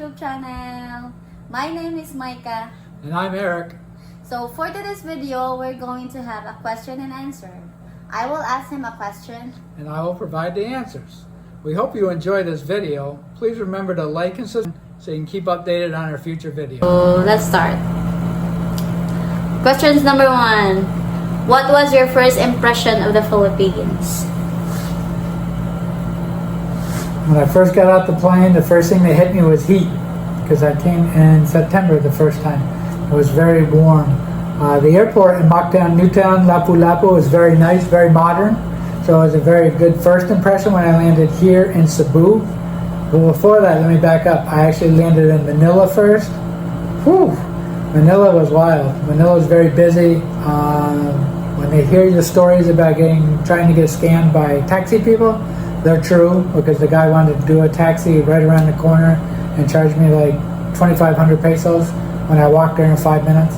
YouTube channel. My name is Micah. And I'm Eric. So for today's video, we're going to have a question and answer. I will ask him a question. And I will provide the answers. We hope you enjoy this video. Please remember to like and subscribe so you can keep updated on our future videos. So let's start. Questions number 1. What was your first impression of the Philippines? When I first got out the plane, the first thing that hit me was heat, because I came in September the first time. It was very warm. The airport in Mactan, Newtown, Lapu-Lapu was very nice, very modern. So it was a very good first impression when I landed here in Cebu. But before that, let me back up. I actually landed in Manila first. Whew! Manila was wild. Manila was very busy. When they hear the stories about trying to get scammed by taxi people, they're true, because the guy wanted to do a taxi right around the corner and charged me like 2,500 pesos when I walked there in 5 minutes.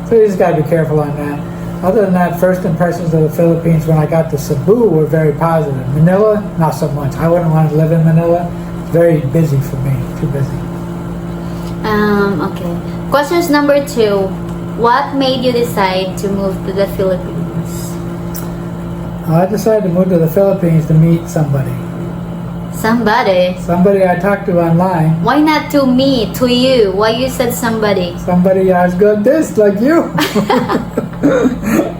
So you just got to be careful on that. Other than that, first impressions of the Philippines when I got to Cebu were very positive. Manila, not so much. I wouldn't want to live in Manila. It's very busy for me, too busy. Okay. Questions number 2. What made you decide to move to the Philippines? I decided to move to the Philippines to meet somebody. Somebody? Somebody I talked to online. Why not to me, to you? Why you said somebody? Somebody as good this, like you.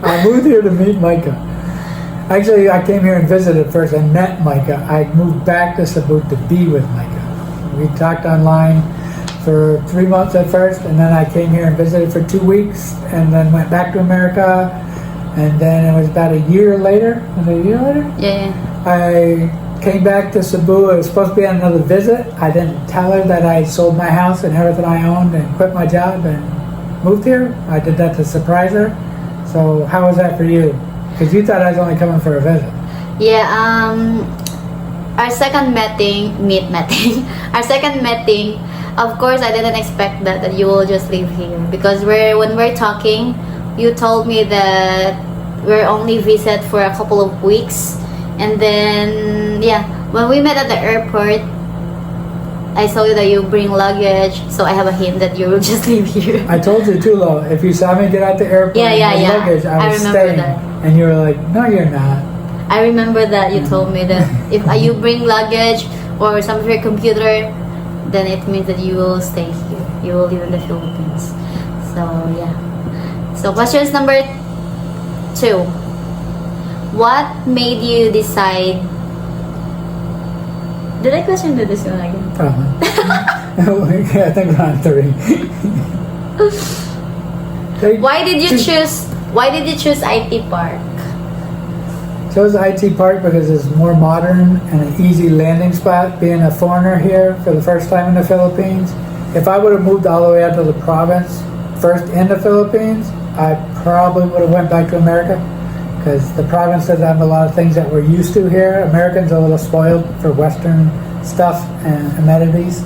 I moved here to meet Micah. Actually, I came here and visited first and met Micah. I moved back to Cebu to be with Micah. We talked online for 3 months at first, and then I came here and visited for 2 weeks, and then went back to America. And then it was about a year later. Was it a year later? Yeah. I came back to Cebu. It was supposed to be on another visit. I didn't tell her that I sold my house and everything I owned and quit my job and moved here. I did that to surprise her. So how was that for you? Because you thought I was only coming for a visit. Yeah, our second meeting, our second meeting, of course I didn't expect that you will just live here. Because when we're talking, you told me that we're only visit for a couple of weeks. And then, yeah, when we met at the airport, I saw you that you bring luggage, so I have a hint that you will just leave here. I told you too, though. If you saw me get out the airport with luggage, I was staying. That. And you were like, no, you're not. I remember that you told me that if you bring luggage or some of your computer, then it means that you will stay here. You will live in the Philippines. So, yeah. So, questions number 2. What made you decide? Did I question this one again? Probably. I think we're on 3. Why did you choose IT Park? Chose IT Park because it's more modern and an easy landing spot. Being a foreigner here for the first time in the Philippines, if I would have moved all the way out to the province first in the Philippines, I probably would have went back to America, because the province doesn't have a lot of things that we're used to here. Americans are a little spoiled for Western stuff and amenities.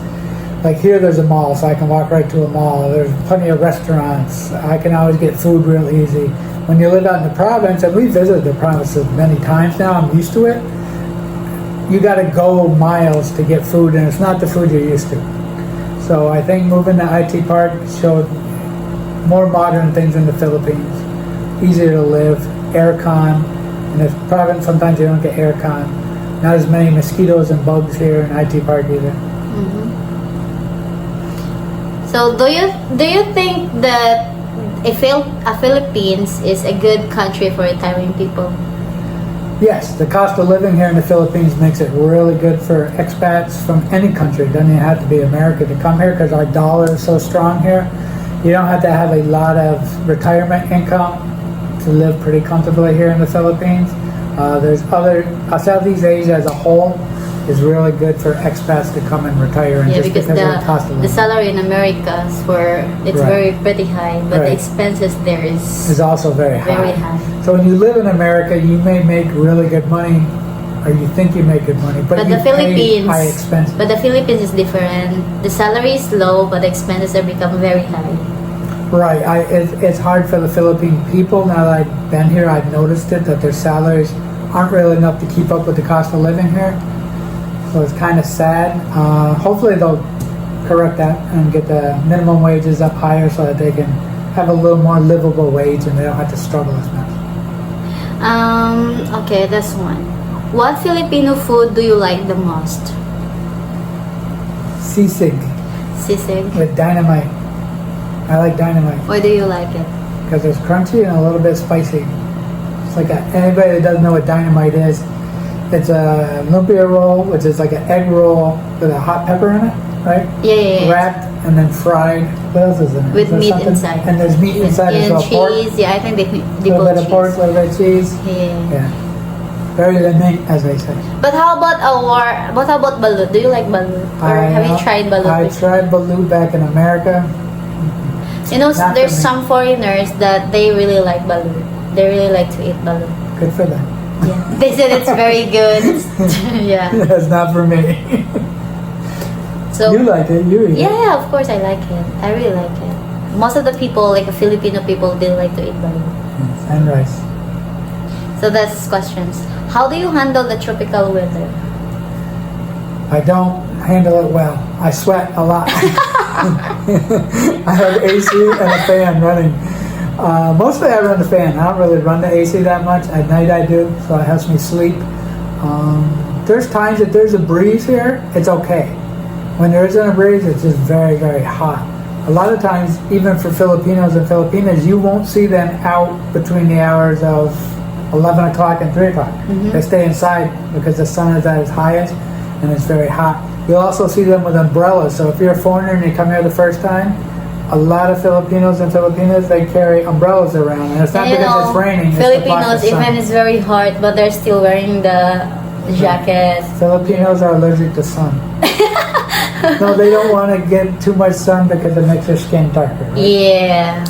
Like here, there's a mall, so I can walk right to a mall. There's plenty of restaurants. I can always get food real easy. When you live out in the province, and we visited the provinces many times now, I'm used to it. You got to go miles to get food, and it's not the food you're used to. So I think moving to IT Park showed more modern things in the Philippines, easier to live, aircon. In the province, sometimes you don't get aircon. Not as many mosquitoes and bugs here in IT Park either. Mm-hmm. So do you think that Philippines is a good country for retiring people? Yes, the cost of living here in the Philippines makes it really good for expats from any country. It doesn't even have to be America to come here, because our dollar is so strong here. You don't have to have a lot of retirement income to live pretty comfortably here in the Philippines. Southeast Asia as a whole is really good for expats to come and retire. And yeah, just because of the cost of living. The salary in America is very pretty high, but the expenses there is also very high. Very high. So when you live in America, you may make really good money, or you think you make good money, but you pay high expenses. But the Philippines is different. The salary is low, but the expenses have become very high. Right. It's hard for the Philippine people. Now that I've been here, I've noticed it, that their salaries aren't really enough to keep up with the cost of living here. So it's kind of sad. Hopefully they'll correct that and get the minimum wages up higher so that they can have a little more livable wage and they don't have to struggle as much. Okay, this one. What Filipino food do you like the most? Sisig Sisig. with dynamite. I like dynamite Why do you like it? because it's crunchy and a little bit spicy. It's like anybody that doesn't know what dynamite is, it's a lumpia roll, which is like an egg roll with a hot pepper in it, right? Yeah. Wrapped and then fried. What else is in it? With Is there meat something? inside. And there's meat inside as And well. Pork, cheese. Yeah, I think they a put little bit of cheese. pork, a little bit of cheese. Yeah. Yeah. Very lemon, as they say. But how about balut? Do you like balut? Or have you tried balut? I before? tried balut back in America. You know, Not there's for me. some foreigners that they really like balut. They really like to eat balut. Good for them. Yeah. They said it's very good. Yeah. That's not for me. So You like it, you eat it. yeah, of course I like it. I really like it. Most of the people, like the Filipino people, they like to eat balut. And rice. So that's questions. How do you handle the tropical weather? I don't handle it well. I sweat a lot. I have AC and a fan running. Mostly I run the fan. I don't really run the AC that much. At night I do, so it helps me sleep. There's times that there's a breeze here, it's okay. When there isn't a breeze, it's just very, very hot. A lot of times, even for Filipinos and Filipinas, you won't see them out between the hours of 11 o'clock and 3 o'clock. They stay inside because the sun is at its highest and it's very hot. You'll also see them with umbrellas. So if you're a foreigner and you come here the first time, a lot of Filipinos and Filipinas, they carry umbrellas around. And it's not And because it's raining. It's to block Filipinos, the sun. even it's very hot, but they're still wearing the jacket. Filipinos are allergic to sun. No, they don't want to get too much sun because it makes their skin darker. Right? Yeah.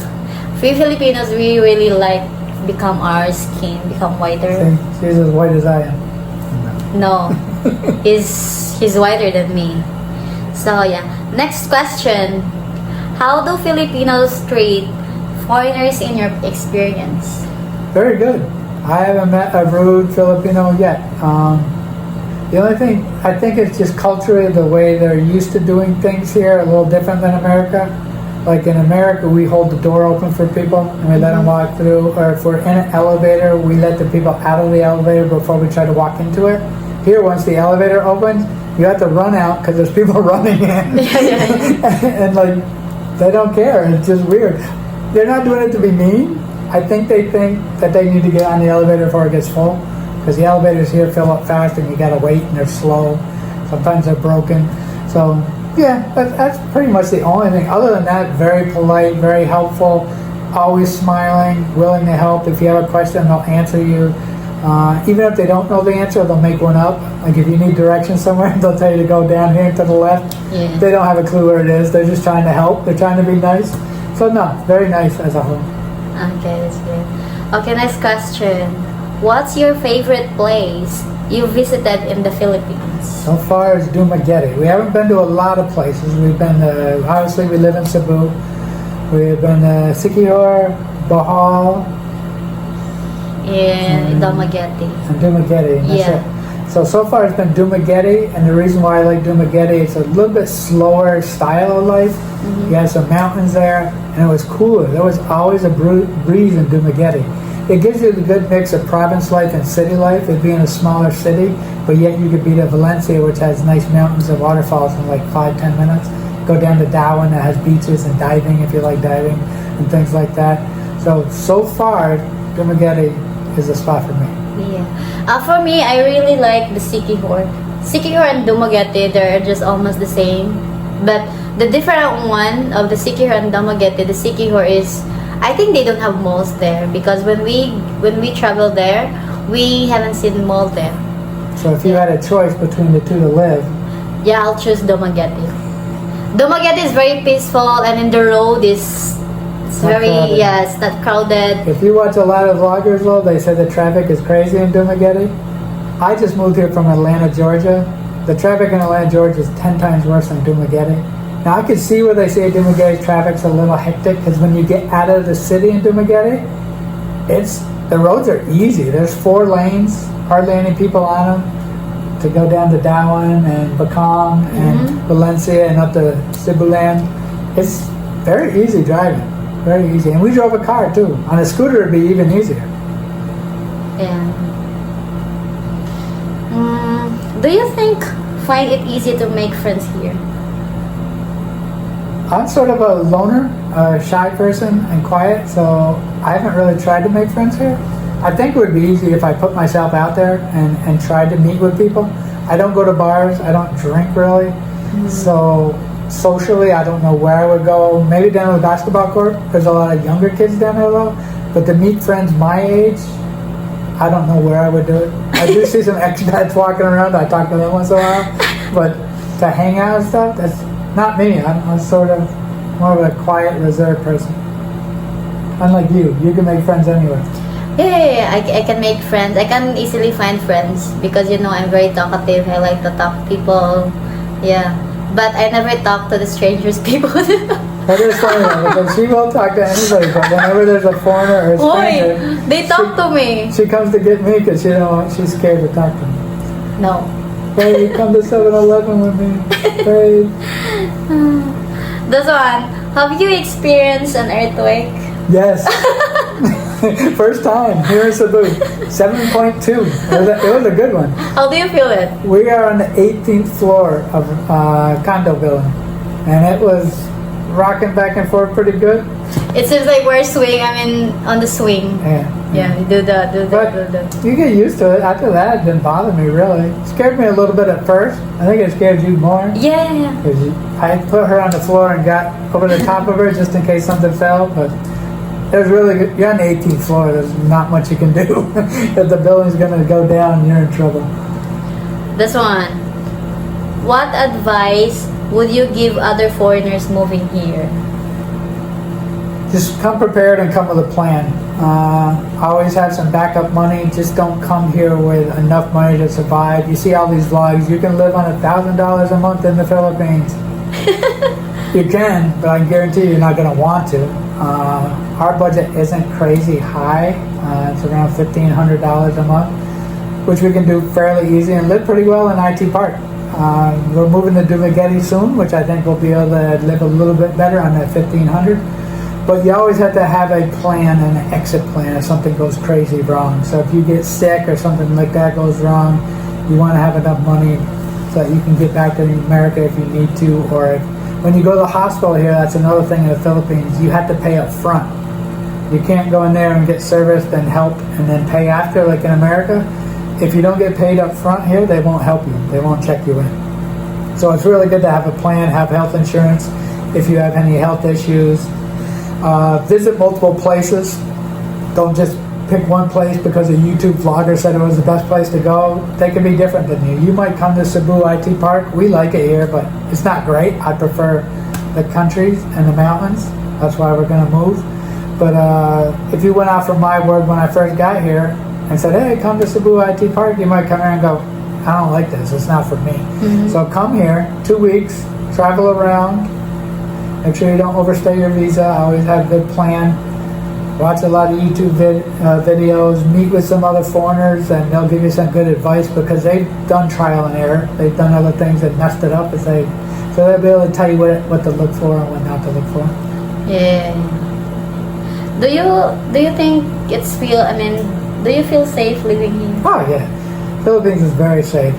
We Filipinos, we really like become our skin, become whiter. See, she's as white as I am. No, he's whiter than me. So yeah. Next question: how do Filipinos treat foreigners in your experience? Very good. I haven't met a rude Filipino yet. The only thing, I think it's just culturally the way they're used to doing things here, a little different than America. Like in America, we hold the door open for people and we let them walk through. Or if we're in an elevator, we let the people out of the elevator before we try to walk into it. Here, once the elevator opens, you have to run out because there's people running in. And like, they don't care. It's just weird. They're not doing it to be mean. I think they think that they need to get on the elevator before it gets full. Because the elevators here fill up fast and you gotta wait and they're slow. Sometimes they're broken. So yeah, that's pretty much the only thing. Other than that, very polite, very helpful, always smiling, willing to help. If you have a question, they'll answer you. Even if they don't know the answer, they'll make one up. Like if you need directions somewhere, they'll tell you to go down here to the left. Yeah. They don't have a clue where it is. They're just trying to help. They're trying to be nice. So no, very nice as a whole. Okay, that's good. Okay, next question. What's your favorite place you visited in the Philippines? So far as Dumaguete. We haven't been to a lot of places. We've been to, obviously we live in Cebu. We've been to Siquijor, Bohol, In Dumaguete. and Dumaguete. And that's Yeah. it. So far it's been Dumaguete, and the reason why I like Dumaguete, it's a little bit slower style of life. You have some mountains there, and it was cooler. There was always a breeze in Dumaguete. It gives you the good mix of province life and city life, it being a smaller city, but yet you could be to Valencia, which has nice mountains and waterfalls in like 5-10 minutes. Go down to Darwin that has beaches and diving if you like diving and things like that. So far, Dumaguete is a spot for me. Yeah. For me, I really like the Siquijor. Siquijor and Dumaguete, they're just almost the same. But the different one of the Siquijor and Dumaguete, the Siquijor is, I think they don't have malls there because when we travel there, we haven't seen mall there. So if you had a choice between the two to live, Yeah, I'll choose Dumaguete. Dumaguete is very peaceful and in the road is it's Not very crowded. yeah, it's not crowded. if you watch a lot of vloggers though, they say the traffic is crazy in Dumaguete. I just moved here from Atlanta, Georgia. The traffic in Atlanta, Georgia is 10 times worse than Dumaguete. Now I can see where they say Dumaguete's traffic's a little hectic because when you get out of the city in Dumaguete, the roads are easy. There's 4 lanes, hardly any people on them. to go down to Darwin and Bacong and Valencia and up to Cebuland. It's very easy driving, very easy. And we drove a car too. On a scooter it'd be even easier. Yeah. Do you find it easy to make friends here? I'm sort of a loner, a shy person and quiet, so I haven't really tried to make friends here. I think it would be easy if I put myself out there and tried to meet with people. I don't go to bars, I don't drink really, so socially I don't know where I would go. Maybe down to the basketball court, there's a lot of younger kids down there though, but to meet friends my age, I don't know where I would do it. I do see some expats walking around, I talk to them once in a while, but to hang out and stuff, that's not me. I'm sort of more of a quiet, reserved person. Unlike you can make friends anywhere. Yeah, I can make friends. I can easily find friends because I'm very talkative. I like to talk to people. Yeah, but I never talk to the strangers people. That is funny though, because she won't talk to anybody, but whenever there's a foreigner or a stranger, they talk to me. She comes to get me because she's scared to talk to me. No. Hey, come to 7-Eleven with me. Hey. This one. Have you experienced an earthquake? Yes. First time here in Cebu. 7.2. It was a good one. How do you feel it? We are on the 18th floor of a condo building, and it was rocking back and forth pretty good. It seems like we're on the swing. Yeah, you do that. You get used to it. After that, it didn't bother me really. It scared me a little bit at first. I think it scared you more. Yeah. Because I put her on the floor and got over the top of her just in case something fell, but it was really good. You're on the 18th floor. There's not much you can do. If the building's going to go down, you're in trouble. This one. What advice would you give other foreigners moving here? Just come prepared and come with a plan. Always have some backup money. Just don't come here with enough money to survive. You see all these vlogs. You can live on $1,000 a month in the Philippines. You can, but I guarantee you're not going to want to. Our budget isn't crazy high. It's around $1,500 a month, which we can do fairly easy and live pretty well in IT Park. We're moving to Dumaguete soon, which I think we'll be able to live a little bit better on that $1,500. But you always have to have a plan and an exit plan if something goes crazy wrong. So if you get sick or something like that goes wrong, you want to have enough money so that you can get back to America if you need to. Or when you go to the hospital here, that's another thing in the Philippines, you have to pay up front. You can't go in there and get serviced and help and then pay after like in America. If you don't get paid up front here, they won't help you. They won't check you in. So it's really good to have a plan, have health insurance if you have any health issues. Visit multiple places. Don't just pick one place because a YouTube vlogger said it was the best place to go. They can be different than you. You might come to Cebu IT Park. We like it here, but it's not great. I prefer the countries and the mountains. That's why we're going to move. But if you went out from my word when I first got here and said, hey, come to Cebu IT Park, you might come here and go, I don't like this. It's not for me. So come here, 2 weeks, travel around. Make sure you don't overstay your visa. Always have a good plan. Watch a lot of YouTube videos. Meet with some other foreigners, and they'll give you some good advice because they've done trial and error. They've done other things that messed it up. So they'll be able to tell you what to look for and what not to look for. Yeah. Do you think do you feel safe living here? Oh yeah, Philippines is very safe.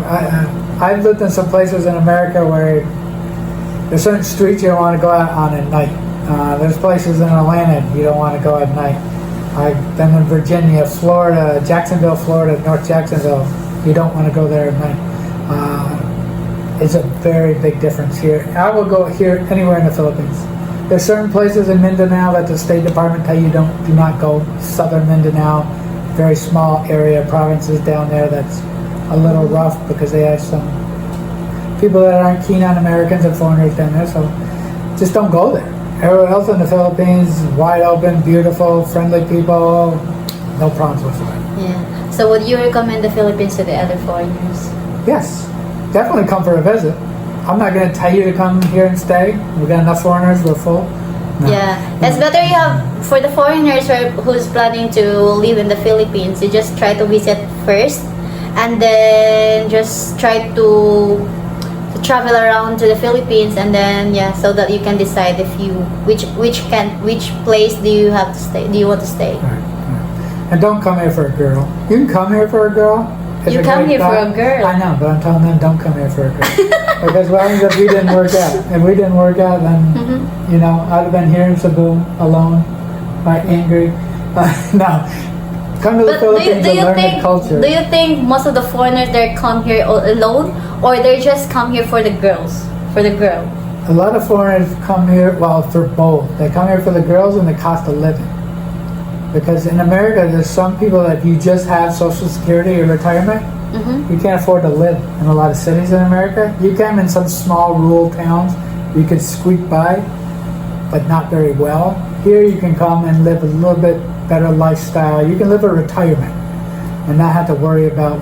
I've lived in some places in America where there's certain streets you don't want to go out on at night. There's places in Atlanta you don't want to go at night. I've been in Virginia, Florida, Jacksonville, Florida, North Jacksonville. You don't want to go there at night. It's a very big difference here. I will go here anywhere in the Philippines. There's certain places in Mindanao that the State Department tell you do not go. Southern Mindanao, very small area, provinces down there that's a little rough because they have some people that aren't keen on Americans and foreigners down there, so just don't go there. Everywhere else in the Philippines, wide open, beautiful, friendly people, no problems whatsoever. Yeah. So would you recommend the Philippines to the other foreigners? Yes, definitely come for a visit. I'm not going to tell you to come here and stay. We've got enough foreigners, we're full. No. Yeah, it's better you have, for the foreigners who's planning to live in the Philippines, you just try to visit first. and then just try to travel around to the Philippines, and then yeah, so that you can decide if you which place do you have to stay, do you want to stay. Right. And don't come here for a girl. You can come here for a girl. It's You a come great here for time. a girl. I know, but I'm telling them don't come here for a girl. Because what happens if we didn't work out? If we didn't work out, then you know I'd have been here in Cebu alone, right, angry. No, come to the But Philippines and learn the culture. do you think most of the foreigners they come here alone, or they just come here for the girls, for the girl? A lot of foreigners come here, well, for both. They come here for the girls and the cost of living. Because in America, there's some people that you just have Social Security or retirement, you can't afford to live in a lot of cities in America. You can in some small rural towns, you could squeak by, but not very well. Here you can come and live a little bit better lifestyle. You can live a retirement and not have to worry about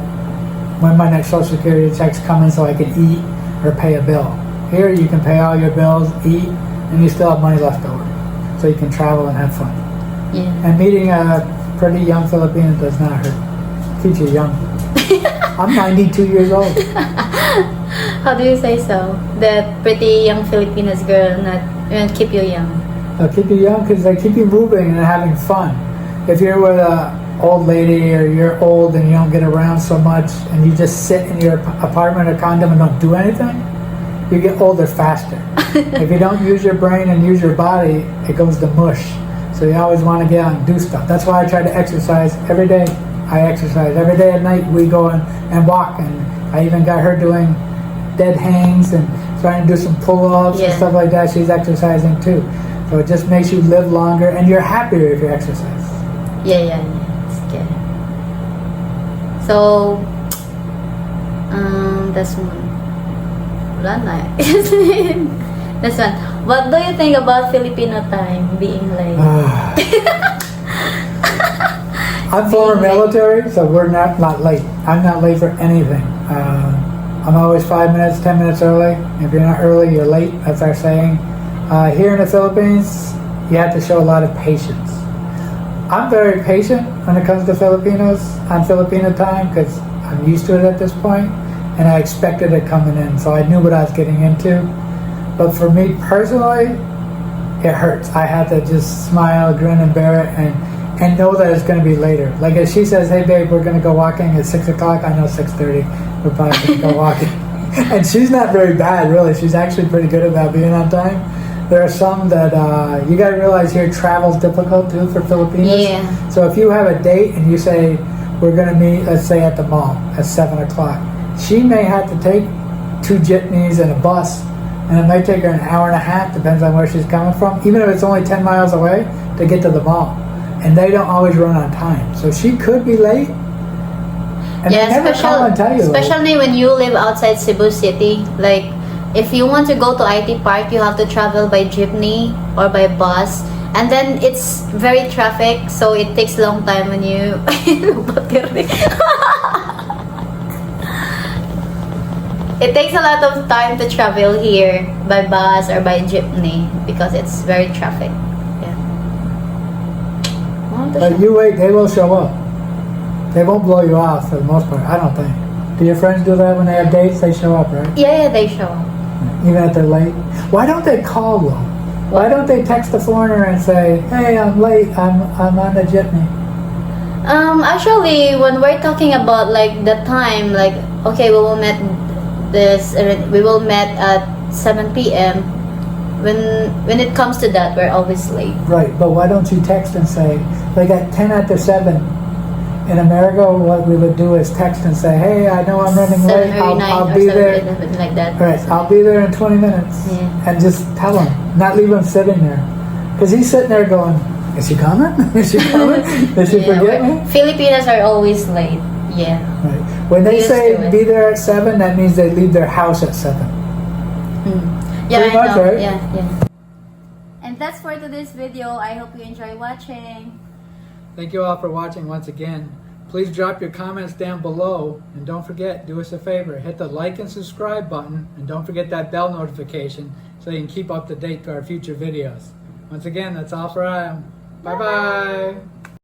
when my next Social Security check's coming so I can eat or pay a bill. Here you can pay all your bills, eat, and you still have money left over. So you can travel and have fun. Yeah. And meeting a pretty young Filipino does not hurt. Keeps you young. I'm 92 years old. How do you say so? The pretty young Filipinas girl not keep you young. They'll keep you young because they keep you moving and having fun. If you're with a old lady or you're old and you don't get around so much and you just sit in your apartment or condo and don't do anything, you get older faster. If you don't use your brain and use your body, it goes to mush. So you always want to get out and do stuff. That's why I try to exercise every day. I exercise every day at night. We go and walk, and I even got her doing dead hangs and trying to do some pull-ups and stuff like that. She's exercising too. So it just makes you live longer, and you're happier if you exercise. Yeah. It's good. So, that's one. Wala na. This one. What do you think about Filipino time being late? I'm former military, so we're not late. I'm not late for anything. I'm always 5 minutes, 10 minutes early. If you're not early, you're late. That's our saying. Here in the Philippines, you have to show a lot of patience. I'm very patient when it comes to Filipinos on Filipino time because I'm used to it at this point, and I expected it coming in, so I knew what I was getting into. But for me personally, it hurts. I have to just smile, grin, and bear it, and know that it's going to be later. Like if she says, "Hey babe, we're going to go walking at 6 o'clock," I know 6:30. We're probably going to go walking. And she's not very bad, really. She's actually pretty good about being on time. There are some that you got to realize here travel's difficult too for Filipinos. Yeah. So if you have a date and you say we're going to meet, let's say at the mall at 7 o'clock, she may have to take 2 jitneys and a bus, and it might take her an hour and a half, depends on where she's coming from, even if it's only 10 miles away, to get to the mall. And they don't always run on time. So she could be late. And they never call and tell you. Especially when you live outside Cebu City. Like, if you want to go to IT Park, you have to travel by jeepney or by bus. And then it's very traffic, so it takes a long time when you... It takes a lot of time to travel here by bus or by jeepney because it's very traffic. Yeah. But you wait, they will show up. They won't blow you off for the most part, I don't think. Do your friends do that when they have dates? They show up, right? Yeah, they show up. Even if they're late? Why don't they call though? Why don't they text the foreigner and say, "Hey, I'm late, I'm on the jitney"? Actually, when we're talking about like the time, like okay, we will meet at 7 p.m. When it comes to that, we're always late. Right, but why don't you text and say, like at 10 after 7? In America, what we would do is text and say, "Hey, I know I'm running late. I'll be there." Like that. Right, I'll be there in 20 minutes. Yeah. And just tell him, not leave him sitting there, because he's sitting there going, "Is she coming? Is she coming? Did she forget me?" Filipinos are always late. Yeah. Right. When they say be there at 7, that means they leave their house at 7. Yeah, Pretty much, right? Yeah. And that's for today's video. I hope you enjoy watching. Thank you all for watching once again. Please drop your comments down below, and don't forget, do us a favor, hit the like and subscribe button, and don't forget that bell notification so you can keep up to date to our future videos. Once again, that's all for Afam. Bye bye.